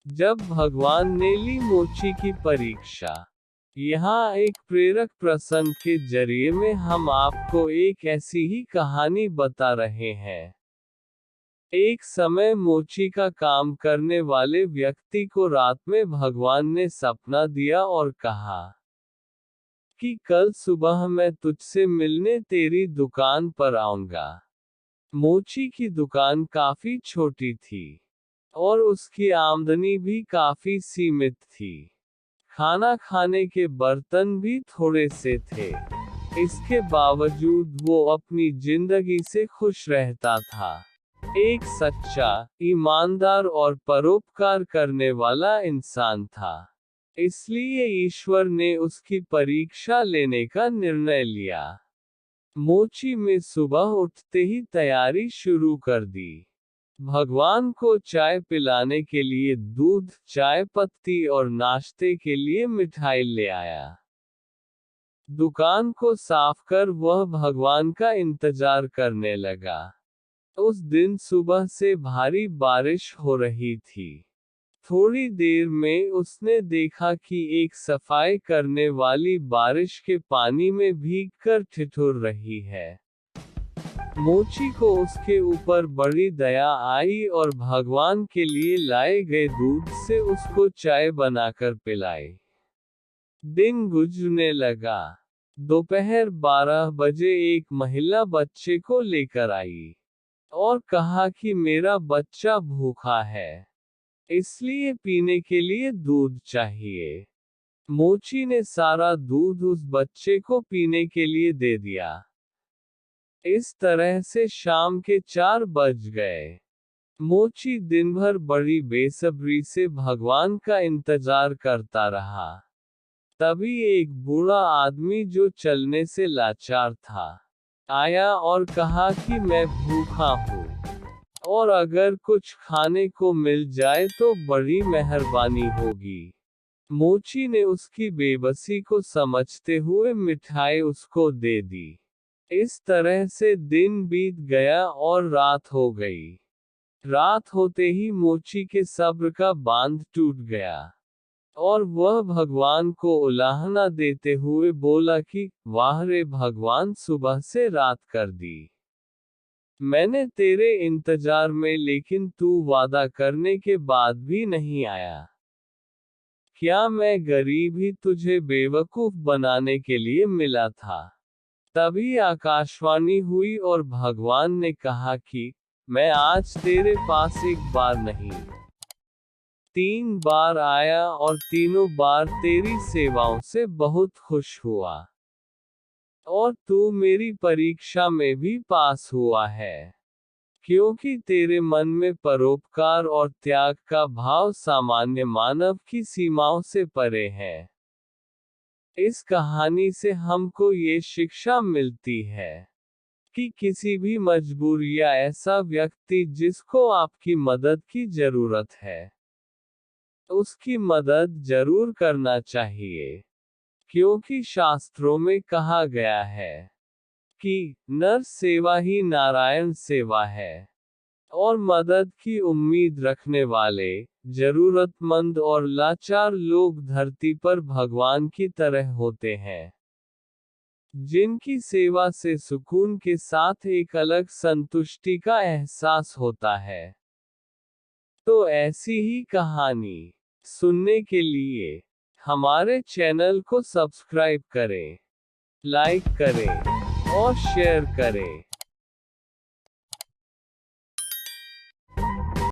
जब भगवान ने ली मोची की परीक्षा। यहाँ एक प्रेरक प्रसंग के जरिए में हम आपको एक ऐसी ही कहानी बता रहे हैं। एक समय मोची का काम करने वाले व्यक्ति को रात में भगवान ने सपना दिया और कहा कि कल सुबह मैं तुझसे मिलने तेरी दुकान पर आऊंगा। मोची की दुकान काफी छोटी थी और उसकी आमदनी भी काफी सीमित थी। खाना खाने के बर्तन भी थोड़े से थे। इसके बावजूद वो अपनी जिंदगी से खुश रहता था। एक सच्चा, ईमानदार और परोपकार करने वाला इंसान था। इसलिए ईश्वर ने उसकी परीक्षा लेने का निर्णय लिया। मोची में सुबह उठते ही तैयारी शुरू कर दी। भगवान को चाय पिलाने के लिए दूध, चाय पत्ती और नाश्ते के लिए मिठाई ले आया। दुकान को साफ कर वह भगवान का इंतजार करने लगा। उस दिन सुबह से भारी बारिश हो रही थी। थोड़ी देर में उसने देखा कि एक सफाई करने वाली बारिश के पानी में भीगकर ठिठुर रही है। मोची को उसके ऊपर बड़ी दया आई और भगवान के लिए लाए गए दूध से उसको चाय बनाकर पिलाई। दिन गुजरने लगा। दोपहर 12 बजे एक महिला बच्चे को लेकर आई और कहा कि मेरा बच्चा भूखा है, इसलिए पीने के लिए दूध चाहिए। मोची ने सारा दूध उस बच्चे को पीने के लिए दे दिया। इस तरह से शाम के 4 बज गए। मोची दिन भर बड़ी बेसब्री से भगवान का इंतजार करता रहा। तभी एक बूढ़ा आदमी जो चलने से लाचार था, आया और कहा कि मैं भूखा हूँ और अगर कुछ खाने को मिल जाए तो बड़ी मेहरबानी होगी। मोची ने उसकी बेबसी को समझते हुए मिठाई उसको दे दी। इस तरह से दिन बीत गया और रात हो गई। रात होते ही मोची के सब्र का बांध टूट गया और वह भगवान को उलाहना देते हुए बोला कि वाह रे भगवान, सुबह से रात कर दी। मैंने तेरे इंतजार में, लेकिन तू वादा करने के बाद भी नहीं आया। क्या मैं गरीब ही तुझे बेवकूफ बनाने के लिए मिला था? तभी आकाशवाणी हुई और भगवान ने कहा कि मैं आज तेरे पास एक बार नहीं, 3 बार आया और तीनों बार तेरी सेवाओं से बहुत खुश हुआ। और तू मेरी परीक्षा में भी पास हुआ है, क्योंकि तेरे मन में परोपकार और त्याग का भाव सामान्य मानव की सीमाओं से परे है। इस कहानी से हमको ये शिक्षा मिलती है कि किसी भी मजबूर या ऐसा व्यक्ति जिसको आपकी मदद की जरूरत है, उसकी मदद जरूर करना चाहिए। क्योंकि शास्त्रों में कहा गया है कि नर सेवा ही नारायण सेवा है, और मदद की उम्मीद रखने वाले, जरूरतमंद और लाचार लोग धरती पर भगवान की तरह होते हैं, जिनकी सेवा से सुकून के साथ एक अलग संतुष्टि का एहसास होता है। तो ऐसी ही कहानी सुनने के लिए हमारे चैनल को सब्सक्राइब करें, लाइक करें और शेयर करें।